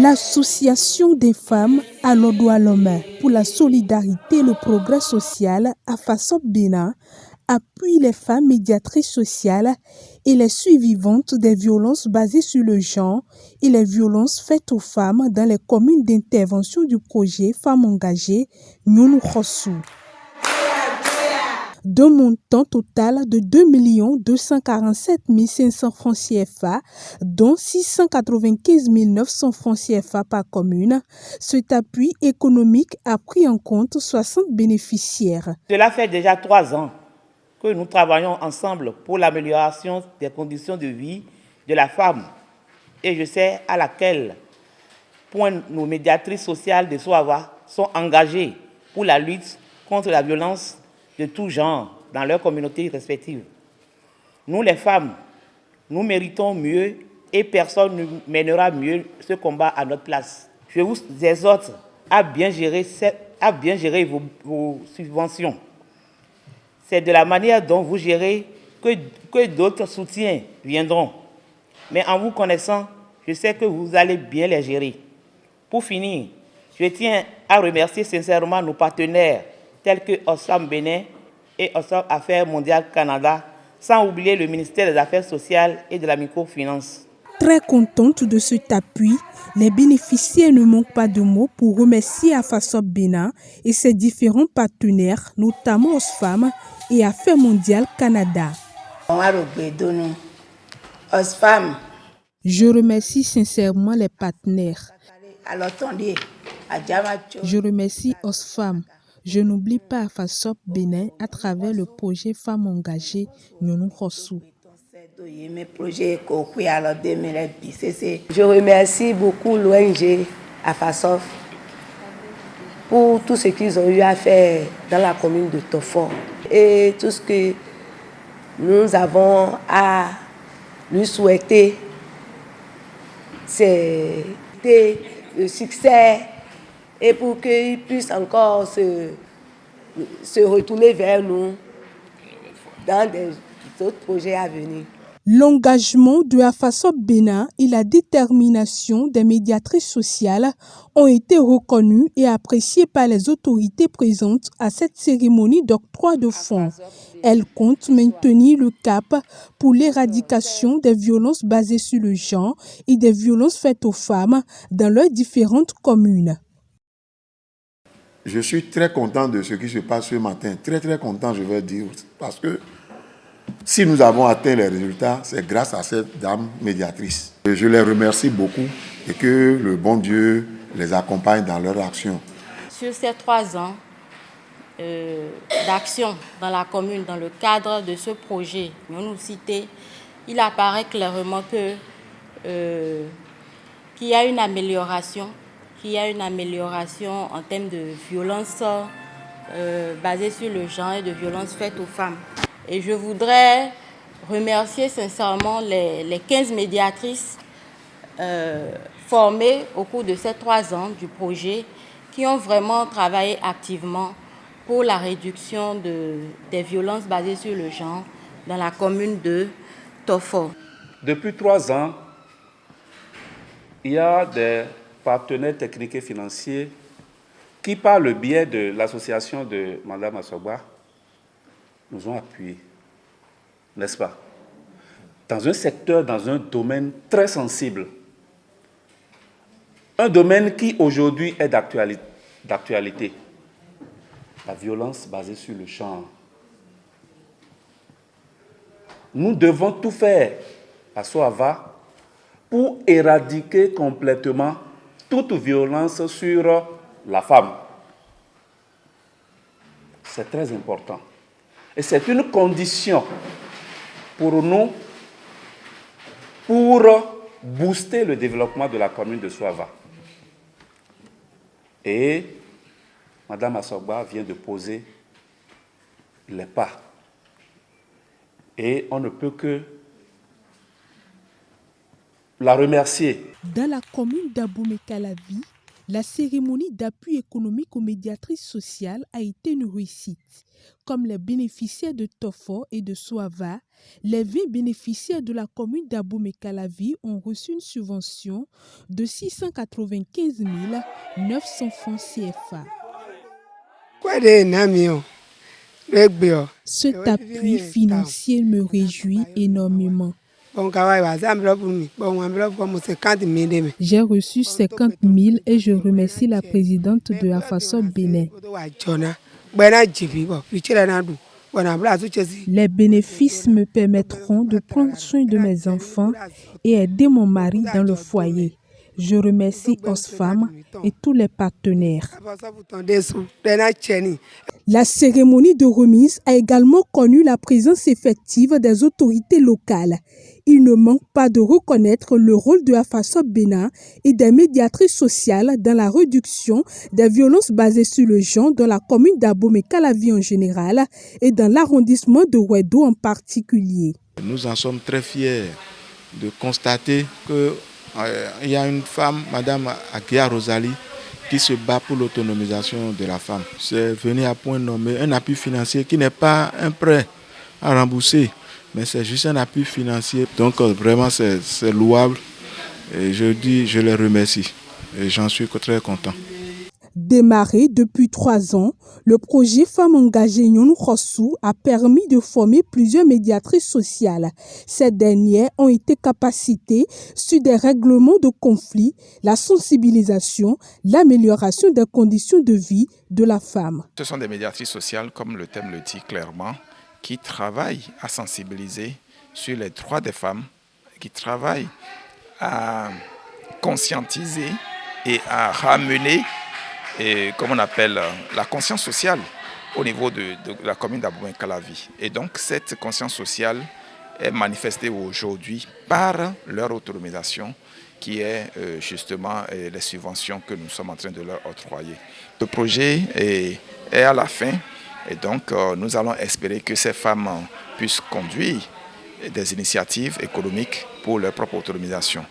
L'association des femmes à l'ordre à l'homme pour la solidarité et le progrès social à Fassop Bénin appuie les femmes médiatrices sociales et les survivantes des violences basées sur le genre et les violences faites aux femmes dans les communes d'intervention du projet Femmes engagées Nyonu Khossou. D'un montant total de 2 247 500 francs CFA, dont 695 900 francs CFA par commune, cet appui économique a pris en compte 60 bénéficiaires. Cela fait déjà 3 ans que nous travaillons ensemble pour l'amélioration des conditions de vie de la femme. Et je sais à laquelle point nos médiatrices sociales de Soava sont engagées pour la lutte contre la violence de tout genre dans leurs communautés respectives. Nous les femmes, nous méritons mieux et personne ne mènera mieux ce combat à notre place. Je vous exhorte à bien gérer vos subventions. C'est de la manière dont vous gérez que d'autres soutiens viendront. Mais en vous connaissant, je sais que vous allez bien les gérer. Pour finir, je tiens à remercier sincèrement nos partenaires tels que Oxfam Bénin et Oxfam Affaires Mondiales Canada, sans oublier le ministère des Affaires sociales et de la microfinance. Très contente de cet appui, les bénéficiaires ne manquent pas de mots pour remercier Fassop Bénin et ses différents partenaires, notamment Oxfam et Affaires Mondiales Canada. Je remercie sincèrement les partenaires. Je remercie Oxfam. Je n'oublie pas Fassop Bénin à travers le projet Femmes engagées Nyonu Khossou. Je remercie beaucoup l'ONG Fassop pour tout ce qu'ils ont eu à faire dans la commune de Tofo. Et tout ce que nous avons à lui souhaiter, c'est le succès et pour qu'ils puissent encore se retourner vers nous dans des autres projets à venir. L'engagement de Fassop Bénin et la détermination des médiatrices sociales ont été reconnus et appréciés par les autorités présentes à cette cérémonie d'octroi de fonds. Elles comptent maintenir le cap pour l'éradication des violences basées sur le genre et des violences faites aux femmes dans leurs différentes communes. Je suis très content de ce qui se passe ce matin. Très content, je vais dire, parce que si nous avons atteint les résultats, c'est grâce à cette dame médiatrice. Je les remercie beaucoup et que le bon Dieu les accompagne dans leur action. Sur ces 3 ans d'action dans la commune, dans le cadre de ce projet Nyonu Cité, il apparaît clairement qu'il y a une amélioration, en termes de violence basée sur le genre et de violences faites aux femmes. Et je voudrais remercier sincèrement les 15 médiatrices formées au cours de ces 3 ans du projet qui ont vraiment travaillé activement pour la réduction des violences basées sur le genre dans la commune de Tofo. Depuis 3 ans, il y a des partenaires techniques et financiers qui, par le biais de l'association de Mme Asogba, nous ont appuyés, n'est-ce pas? Dans un secteur, dans un domaine très sensible. Un domaine qui aujourd'hui est d'actualité. La violence basée sur le genre. Nous devons tout faire à Soava pour éradiquer complètement toute violence sur la femme. C'est très important. Et c'est une condition pour nous, pour booster le développement de la commune de Soava. Et Mme Asogba vient de poser les pas. Et on ne peut que la remercier. Dans la commune d'Aboumé-Calavi, La cérémonie d'appui économique aux médiatrices sociales a été une réussite. Comme les bénéficiaires de Tofor et de Soava, les 20 bénéficiaires de la commune d'Abomey-Calavi ont reçu une subvention de 695 900 francs CFA. Cet appui financier me réjouit énormément. J'ai reçu 50 000 et je remercie la présidente de AFASOB Bénin. Les bénéfices me permettront de prendre soin de mes enfants et aider mon mari dans le foyer. Je remercie Osfam et tous les partenaires. La cérémonie de remise a également connu la présence effective des autorités locales. Il ne manque pas de reconnaître le rôle de AFASOB Bénin et des médiatrices sociales dans la réduction des violences basées sur le genre dans la commune d'Abomey-Calavi en général et dans l'arrondissement de Ouedo en particulier. Nous en sommes très fiers de constater qu'il y a une femme, Madame Aguia Rosalie, qui se bat pour l'autonomisation de la femme. C'est venu à point nommé un appui financier qui n'est pas un prêt à rembourser, mais c'est juste un appui financier. Donc vraiment c'est louable et je les remercie et j'en suis très content. Démarré depuis 3 ans, le projet Femmes engagées Nyonou Khossou a permis de former plusieurs médiatrices sociales. Ces dernières ont été capacitées sur des règlements de conflits, la sensibilisation, l'amélioration des conditions de vie de la femme. Ce sont des médiatrices sociales, comme le thème le dit clairement, qui travaillent à sensibiliser sur les droits des femmes, qui travaillent à conscientiser et à ramener comme on appelle la conscience sociale au niveau de la commune d'Abomey-Calavi. Et donc cette conscience sociale est manifestée aujourd'hui par leur autonomisation qui est justement les subventions que nous sommes en train de leur octroyer. Le projet est à la fin et donc nous allons espérer que ces femmes puissent conduire des initiatives économiques pour leur propre autonomisation.